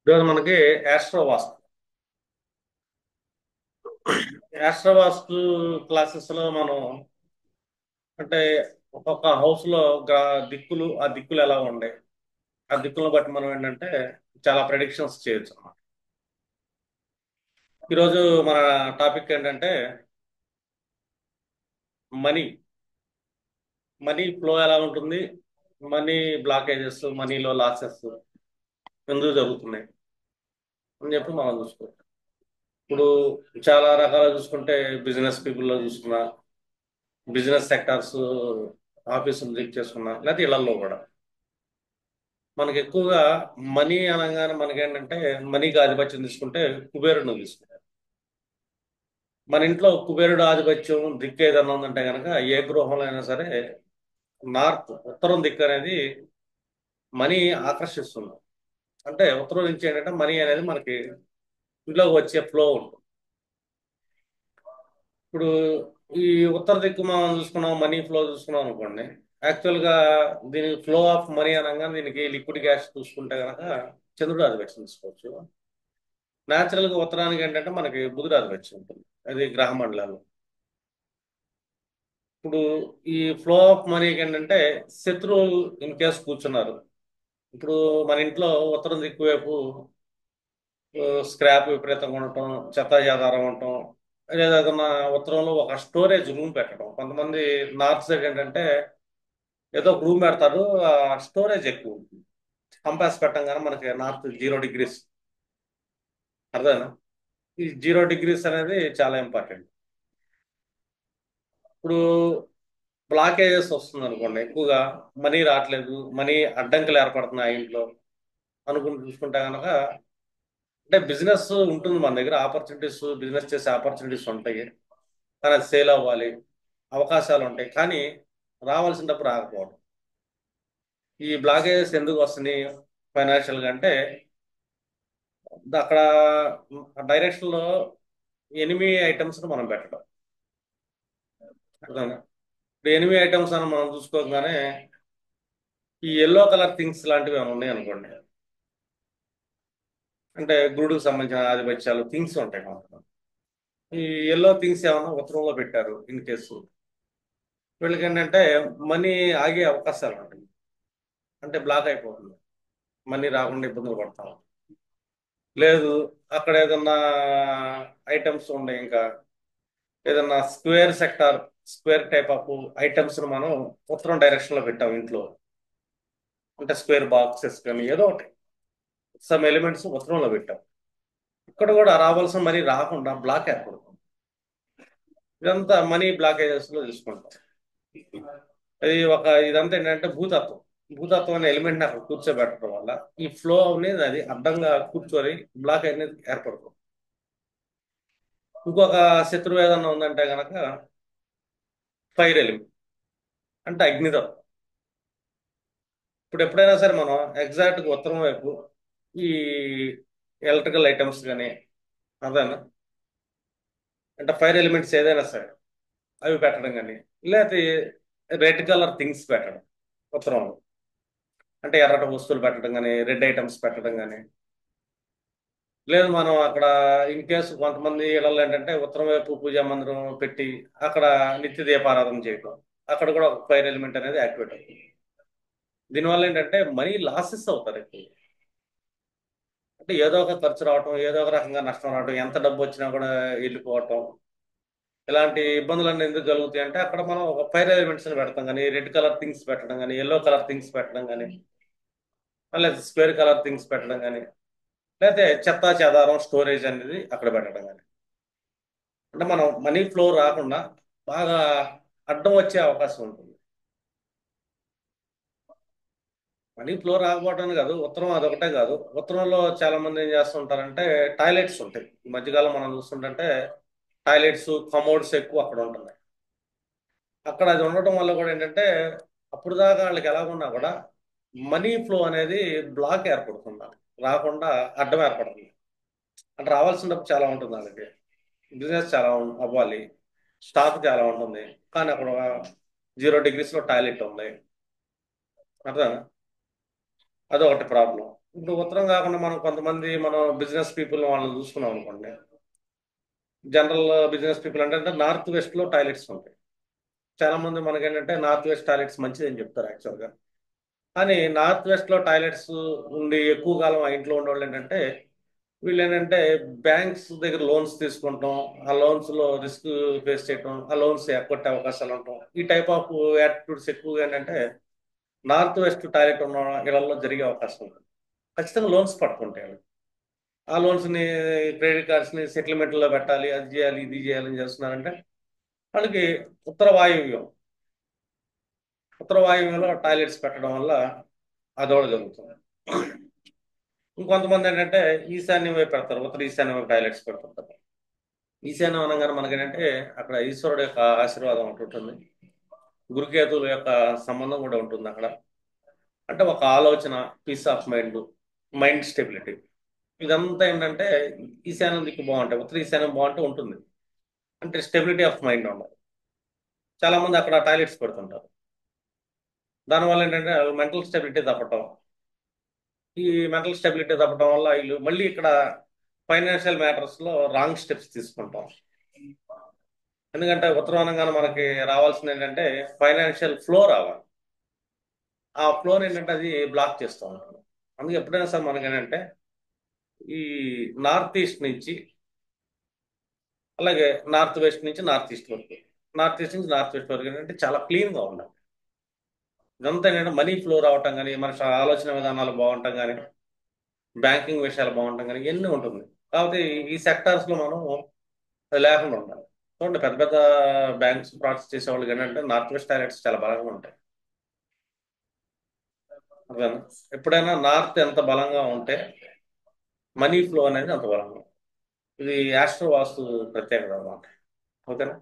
ఈరోజు మనకి యాస్ట్రోవాస్తు యాస్ట్రోవాస్తు క్లాసెస్ లో మనం అంటే ఒక్కొక్క హౌస్ లో ఆ దిక్కులు ఎలా ఉండే ఆ దిక్కులను బట్టి మనం ఏంటంటే చాలా ప్రెడిక్షన్స్ చేయొచ్చు అన్నమాట. ఈరోజు మన టాపిక్ ఏంటంటే మనీ మనీ ఫ్లో ఎలా ఉంటుంది, మనీ బ్లాకేజెస్, మనీలో లాసెస్ ఎందుకు జరుగుతున్నాయి అని చెప్పి మనం చూసుకోవచ్చు. ఇప్పుడు చాలా రకాలు చూసుకుంటే బిజినెస్ పీపుల్లో చూసుకున్నా, బిజినెస్ సెక్టార్స్ ఆఫీసులు చెక్ చేసుకున్నా, లేకపోతే ఇళ్లలో కూడా మనకి ఎక్కువగా మనీ అనగానే మనకేంటంటే మనీకి ఆధిపత్యం తీసుకుంటే కుబేరుడు తీసుకుంటారు. మన ఇంట్లో కుబేరుడు ఆధిపత్యం దిక్కు ఏదన్నా ఉందంటే కనుక ఏ గృహంలో అయినా సరే నార్త్ ఉత్తరం దిక్కు అనేది మనీ ఆకర్షిస్తుంది. అంటే ఉత్తరం నుంచి ఏంటంటే మనీ అనేది మనకి ఇంట్లోకి వచ్చే ఫ్లో ఉంటుంది. ఇప్పుడు ఈ ఉత్తర దిక్కు మనం చూసుకున్నాం, మనీ ఫ్లో చూసుకున్నాం అనుకోండి. యాక్చువల్గా దీనికి ఫ్లో ఆఫ్ మనీ అనగా దీనికి లిక్విడ్ గ్యాస్ చూసుకుంటే కనుక చంద్రుడు ఆధిపత్యం తీసుకోవచ్చు. న్యాచురల్ గా ఉత్తరానికి ఏంటంటే మనకి బుధుడు ఆధిపత్యం ఉంటుంది, అది గ్రహ మండలాలు. ఇప్పుడు ఈ ఫ్లో ఆఫ్ మనీకి ఏంటంటే శత్రువులు ఇన్ కేసు కూర్చున్నారు. ఇప్పుడు మన ఇంట్లో ఉత్తరం దిక్కు వైపు స్క్రాప్ విపరీతంగా ఉండటం, చెత్త చెదారం ఉండటం, లేదా ఏదైనా ఉత్తరంలో ఒక స్టోరేజ్ రూమ్ పెట్టడం. కొంతమంది నార్త్ సైడ్ ఏంటంటే ఏదో ఒక రూమ్ పెడతారు, ఆ స్టోరేజ్ ఎక్కువ ఉంటుంది. కంపాస్ పెట్టంగానే మనకి నార్త్ 0 డిగ్రీస్, అర్థమైనా? ఈ 0 డిగ్రీస్ అనేది చాలా ఇంపార్టెంట్. ఇప్పుడు బ్లాకేజెస్ వస్తుంది అనుకోండి, ఎక్కువగా మనీ రావట్లేదు, మనీ అడ్డంకులు ఏర్పడుతున్నాయి ఆ ఇంట్లో అనుకుని చూసుకుంటే కనుక అంటే బిజినెస్ ఉంటుంది మన దగ్గర, ఆపర్చునిటీస్, బిజినెస్ చేసే ఆపర్చునిటీస్ ఉంటాయి, కానీ అది సేల్ అవ్వాలి, అవకాశాలు ఉంటాయి, కానీ రావాల్సినప్పుడు రాకపోవడం. ఈ బ్లాకేజెస్ ఎందుకు వస్తున్నాయి ఫైనాన్షియల్గా అంటే అక్కడ డైరెక్షన్ లో ఎనిమి ఐటమ్స్ మనం పెట్టడం. అర్థమైందా? ఇప్పుడు ఎనిమి ఐటమ్స్ అని మనం చూసుకోగానే ఈ ఎల్లో కలర్ థింగ్స్ లాంటివి ఏమైనా ఉన్నాయి అనుకోండి, అంటే గురుడికి సంబంధించిన ఆధిపత్యాలు థింగ్స్ ఉంటాయి మనకు. ఈ ఎల్లో థింగ్స్ ఏమైనా ఉత్తరంలో పెట్టారు ఇన్ కేసు, వీళ్ళకి ఏంటంటే మనీ ఆగే అవకాశాలు ఉంటాయి, అంటే బ్లాక్ అయిపోతుంది, మనీ రాకుండా ఇబ్బందులు పడతాం. లేదు, అక్కడ ఏదన్నా ఐటమ్స్ ఉన్నాయి, ఇంకా ఏదన్నా square sector, square type of items మనం ఉత్తరం డైరెక్షన్ లో పెట్టాం ఇంట్లో, అంటే స్క్వేర్ బాక్సెస్ కానీ ఏదో ఒకటి సమ్ ఎలిమెంట్స్ ఉత్తరంలో పెట్టాం, ఇక్కడ కూడా రావాల్సిన మనీ రాకుండా బ్లాక్ ఏర్పడుతుంది. ఇదంతా మనీ బ్లాకేజెస్ లో తీసుకుంటాం. అది ఒక ఇదంతా ఏంటంటే భూతత్వం. భూతత్వం అనే ఎలిమెంట్ అక్కడ కూర్చోబెట్టడం వల్ల ఈ ఫ్లో అనేది అది అడ్డంగా కూర్చొని బ్లాక్ అనేది ఏర్పడుతుంది. ఇంకొక శత్రువు ఏదన్నా ఉందంటే గనక ఫైర్ ఎలిమెంట్, అంటే అగ్నితత్వం. ఇప్పుడు ఎప్పుడైనా సరే మనం ఎగ్జాక్ట్గా ఉత్తరం వైపు ఈ ఎలక్ట్రికల్ ఐటమ్స్ కానీ, అదేనా, అంటే ఫైర్ ఎలిమెంట్స్ ఏదైనా సరే అవి పెట్టడం కానీ, లేకపోతే రెడ్ కలర్ థింగ్స్ పెట్టడం ఉత్తరంలో, అంటే ఎర్రటి వస్తువులు పెట్టడం కానీ, రెడ్ ఐటమ్స్ పెట్టడం కానీ. లేదు, మనం అక్కడ ఇన్ కేసు కొంతమంది ఇళ్ళల్లో ఏంటంటే ఉత్తరం వైపు పూజా మందిరం పెట్టి అక్కడ నిత్య దీపారాధన చేయడం, అక్కడ కూడా ఒక ఫైర్ ఎలిమెంట్ అనేది యాక్టివేట్ అవుతుంది. దీనివల్ల ఏంటంటే మనీ లాసెస్ అవుతారు ఎక్కువ. అంటే ఏదో ఒక ఖర్చు రావటం, ఏదో ఒక రకంగా నష్టం రావటం, ఎంత డబ్బు వచ్చినా కూడా వెళ్ళిపోవటం, ఇలాంటి ఇబ్బందులన్నీ ఎందుకు కలుగుతాయి అంటే అక్కడ మనం ఒక ఫైర్ ఎలిమెంట్స్ పెడతాం కానీ, రెడ్ కలర్ థింగ్స్ పెట్టడం కానీ, ఎల్లో కలర్ థింగ్స్ పెట్టడం కానీ, లేదా స్క్వేర్ కలర్ థింగ్స్ పెట్టడం కానీ, లేకపోతే చెత్త చెదారం స్టోరేజ్ అనేది అక్కడ పెట్టడం కానీ, అంటే మనం మనీ ఫ్లో రాకుండా బాగా అడ్డం వచ్చే అవకాశం ఉంటుంది. మనీ ఫ్లో రాకపోవడం కాదు, ఉత్తరం అదొకటే కాదు. ఉత్తరంలో చాలా మంది ఏం చేస్తుంటారంటే టాయిలెట్స్ ఉంటాయి. ఈ మధ్యకాలం మనం చూస్తుంటే టాయిలెట్స్, కమోడ్స్ ఎక్కువ అక్కడ ఉంటున్నాయి. అక్కడ అది ఉండటం వల్ల కూడా ఏంటంటే అప్పుడు దాకా వాళ్ళకి ఎలాగున్నా కూడా మనీ ఫ్లో అనేది బ్లాక్ ఏర్పడుతుంది, రాకుండా అడ్డం ఏర్పడుతుంది. అంటే రావాల్సిన డబ్బు చాలా ఉంటుంది వాళ్ళకి, బిజినెస్ చాలా అవ్వాలి, స్టాక్ చాలా ఉంటుంది, కానీ అక్కడ 0 డిగ్రీస్ లో టాయిలెట్ ఉంది, అర్థం? అదొకటి ప్రాబ్లం. ఇప్పుడు ఉత్తరం కాకుండా మనం కొంతమంది మనం బిజినెస్ పీపుల్ వాళ్ళని చూసుకున్నాం అనుకోండి. జనరల్ బిజినెస్ పీపుల్ అంటే నార్త్ వెస్ట్ లో టాయిలెట్స్ ఉంటాయి. చాలా మంది మనకి ఏంటంటే నార్త్ వెస్ట్ టాయిలెట్స్ మంచిదని చెప్తారు యాక్చువల్గా. కానీ నార్త్ వెస్ట్ లో టాయిలెట్స్ ఉండి ఎక్కువ కాలం ఆ ఇంట్లో ఉండేవాళ్ళు ఏంటంటే, వీళ్ళు ఏంటంటే బ్యాంక్స్ దగ్గర లోన్స్ తీసుకుంటాం, ఆ లోన్స్ లో రిస్క్ ఫేస్ చేయటం, ఆ లోన్స్ ఎక్కొట్టే అవకాశాలు ఉంటాం, ఈ టైప్ ఆఫ్ యాటిట్యూడ్స్ ఎక్కువగా ఏంటంటే నార్త్ వెస్ట్ టాయిలెట్ ఉన్న ఇళ్లలో జరిగే అవకాశం ఉంటుంది. ఖచ్చితంగా లోన్స్ పట్టుకుంటాయి వాళ్ళు. ఆ లోన్స్ ని, క్రెడిట్ కార్డ్స్ ని సెటిల్మెంట్ లో పెట్టాలి, అది చేయాలి ఇది చేయాలని చేస్తున్నారంటే వాళ్ళకి ఉత్తర వాయువ్యం ఉత్తర వాయువ్యంలో టాయిలెట్స్ పెట్టడం వల్ల అదొకటి జరుగుతుంది. ఇంకొంతమంది ఏంటంటే ఈశాన్యం వైపు పెడతారు, ఉత్తర ఈశాన్యం వైపు టాయిలెట్స్ పెడుతుంటారు. ఈశాన్యం అనగానే మనకేంటంటే అక్కడ ఈశ్వరుడు యొక్క ఆశీర్వాదం ఒకటి ఉంటుంది, గురుకేతువుల యొక్క సంబంధం కూడా ఉంటుంది అక్కడ. అంటే ఒక ఆలోచన, peace of mind, mind stability, ఇదంతా ఏంటంటే ఈశాన్యం దిక్కు బాగుంటాయి, ఉత్తర ఈశాన్యం బాగుంటే ఉంటుంది. అంటే స్టెబిలిటీ ఆఫ్ మైండ్ ఉండదు. చాలా మంది అక్కడ టాయిలెట్స్ పెడుతుంటారు. దానివల్ల ఏంటంటే మెంటల్ స్టెబిలిటీ తప్పటం, ఈ మెంటల్ స్టెబిలిటీ తప్పడం వల్ల వీళ్ళు మళ్ళీ ఇక్కడ ఫైనాన్షియల్ మ్యాటర్స్ లో రాంగ్ స్టెప్స్ తీసుకుంటాం. ఎందుకంటే ఉత్తరానంగానే మనకి రావాల్సింది ఏంటంటే ఫైనాన్షియల్ ఫ్లో రావాలి. ఆ ఫ్లోర్ ఏంటంటే అది బ్లాక్ చేస్తూ ఉంటుంది. అందుకే ఎప్పుడైనా సరే మనకి ఏంటంటే ఈ నార్త్ ఈస్ట్ నుంచి, అలాగే నార్త్ వెస్ట్ నుంచి నార్త్ ఈస్ట్ వరకు, నార్త్ ఈస్ట్ నుంచి నార్త్ వెస్ట్ వరకు ఏంటంటే చాలా క్లీన్ గా ఉండాలి. ఇదంతా ఏంటంటే మనీ ఫ్లో రావటం కానీ, మన ఆలోచన విధానాలు బాగుంటాం కానీ, బ్యాంకింగ్ విషయాలు బాగుంటాం కానీ ఇవన్నీ ఉంటుంది. కాబట్టి ఈ సెక్టార్స్ లో మనం అది లేకుండా ఉండాలి. చూడండి పెద్ద పెద్ద బ్యాంక్స్ ఫ్రాడ్స్ చేసేవాళ్ళు ఏంటంటే నార్త్ వెస్ట్ టాయిలెట్స్ చాలా బలంగా ఉంటాయి. అర్థమైందా? ఎప్పుడైనా నార్త్ ఎంత బలంగా ఉంటే మనీ ఫ్లో అనేది అంత బలంగా ఉంటుంది. ఇది యాస్ట్రో వాస్తు ప్రత్యేకత అన్నమాట. ఓకేనా?